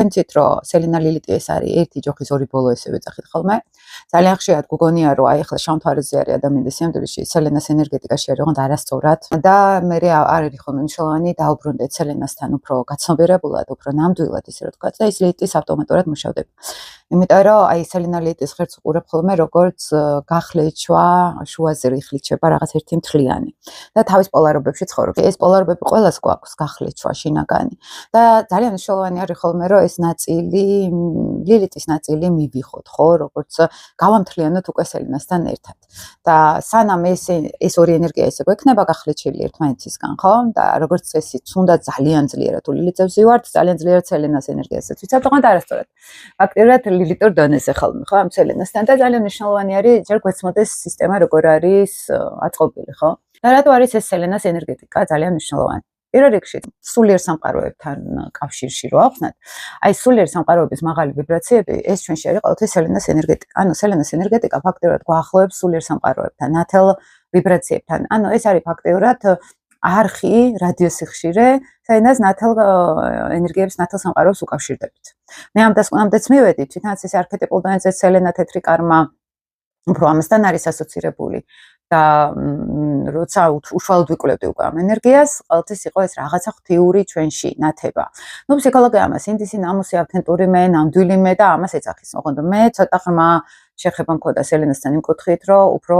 თვენცით რომ სელინა ლილიტი ეს არის ერთი ჯოხის ორი ბოლო ესე ვეძახით ხოლმე. ძალიან ხშირად გგონია რომ აი ახლა შამთვარეზე არის ადამიანის სიამდვილეში სელენას ენერგეტიკაში არის ოღონდ არასწორად და მე არ არის ხოლმე მნიშვნელოვანი დაუბრუნდეთ სელენასთან უფრო გაცნობიერებულად, უფრო ნამდვილად ისე რომ თქვა და ის ლილიტის ავტომატურად მუშავდება. იმიტომ რომ აი სელინა ლილიტის ღერს უყურებ ხოლმე როგორც გახლეჩვა შუაზე რიხლიჩება რაღაც ერთი მთლიანი და თავის პოლარობებში ცხოვრობს. ეს პოლარობები ყველას გვაქვს გახლეჩვა შინაგანი და ძალიან მნიშვნელოვანი არის ხოლმე რომ ეს ნაწილი ლილიტის ნაწილი მივიხოთ ხო როგორც გავამთლიანოთ უკვე სელენასთან ერთად და სანამ ეს ორი ენერგია ესე გვექნება გახლეჩილი ერთმანეთისგან ხო და როგორც წესი თუნდა ძალიან ძლიერად თუ ლილიტებს ვივართ ძალიან ძლიერად სელენას ენერგიასაც ვიცავთ თქო არასწორად ფაქტიურად ლილიტურ დონეზე ხოლმე ხო ამ სელენასთან და ძალიან მნიშვნელოვანი არის ჯერ გვეცმოდეს სისტემა როგორ არის აწყობილი ხო და რატო არის ეს სელენას ენერგეტიკა ძალიან მნიშვნელოვანი პირველ რიგში სულიერ სამყაროებთან კავშირში რო ავხსნათ აი სულიერ სამყაროების მაღალი ვიბრაციები ეს ჩვენში არის ყოველთვის სელენას ენერგეტიკა ანუ სელენას ენერგეტიკა ფაქტიურად გვაახლოებს სულიერ სამყაროებთან ნათელ ვიბრაციებთან ანუ ეს არის ფაქტიურად არხი რადიოსიხშირე საიდანაც ნათელ ენერგიების ნათელ სამყაროს უკავშირდებით მე ამდეც მივედი თვითონაც ეს არქეტიპულ დონეზე სელენა თეთრი კარმა უფრო ამასთან არის ასოცირებული და როცა უშუალოდ ვიკვლევდი უკვე ამ ენერგიას, ყოველთვის იყო ეს რაღაცა ღვთიური ჩვენში ნათება. ნუ ფსიქოლოგია ამას ინდისი ნამუსი ავთენტური მე, ნამდვილი მე და ამას ეძახის. ოღონდ მე ცოტა ხმა შეხება მქონდა სელენასთან იმ კუთხით, რომ უფრო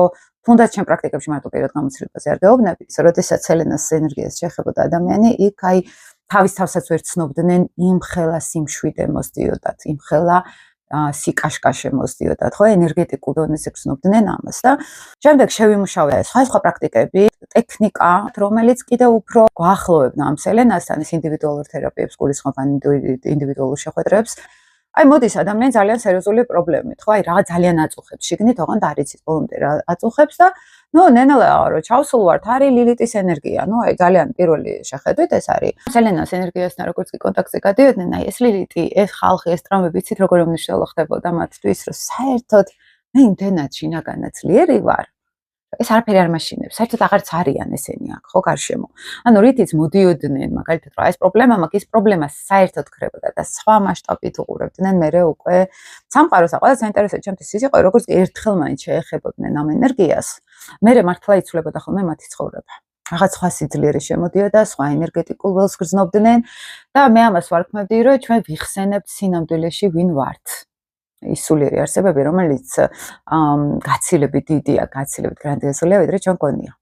თუნდაც ჩემ პრაქტიკებში მარტო პირად გამოცდილებაზე არ გეუბნები, როდესაც სელენას ენერგიას შეხებოდა ადამიანი, იქ აი თავის თავსაც ვერ ცნობდნენ იმ ხელა სიმშვიდე მოსდიოდათ, იმ ხელა სიკაშკაშე მოსდიოდათ, ხო, ენერგეტიკულ დონეზე გრძნობდნენ ამას და შემდეგ შევიმუშავე სხვა პრაქტიკები, ტექნიკა, რომელიც კიდევ უფრო გვაახლოვებდა ამ სელენასთან ის ინდივიდუალურ თერაპიებს, გულისხმობ ინდივიდუალურ შეხვედრებს. აი მოდის ადამიანი ძალიან სერიოზული პრობლემით, ხო, აი რაღაც ძალიან აწუხებს, შიგნით ოღონდ არ იცის ბოლომდე რა აწუხებს და ნუ ნენელა რო ჩავსულვართ, არის ლილიტის ენერგია. ნუ აი ძალიან პირველი შეხედვით ეს არის სელენას ენერგიასთან როგორც კი კონტაქტზე გადიოდნენ, აი ეს ლილიტი, ეს ხალხი, ეს ტრამვები იცით როგორ უმნიშვნელო ხდებოდა მათთვის, რომ საერთოდ მე იმდენად შინაგანად ძლიერი ვარ. ეს არაფერი არ მაშინებს, საერთოდ აღარც არიან ესენი აქ, ხო, გარშემო. ანუ რითიც მოდიოდნენ, მაგალითად, რა ეს პრობლემა მაქვს, ის პრობლემა საერთოდ ხდებოდა და სხვა მასშტაბით უყურებდნენ მერე უკვე სამყაროს და ყველა საინტერესო ჩემთვის ის იყო, როგორც ერთხელ მაინც შეეხებოდნენ ამ ენერგიას, მერე მართლა იცვლებოდა ხოლმე მათი ცხოვრება. რაღაც სხვა სიძლიერე შემოდიოდა, სხვა ენერგეტიკულ ველს გრძნობდნენ და მე ამას ვარქმევდი, რომ ჩვენ ვიხსენებთ სინამდვილეში ვინ ვართ. ის სულიერი არსებები, რომელიც გაცილებით დიდია, გაცილებით გრანდიოზულია, ვიდრე ჩვენ გონია.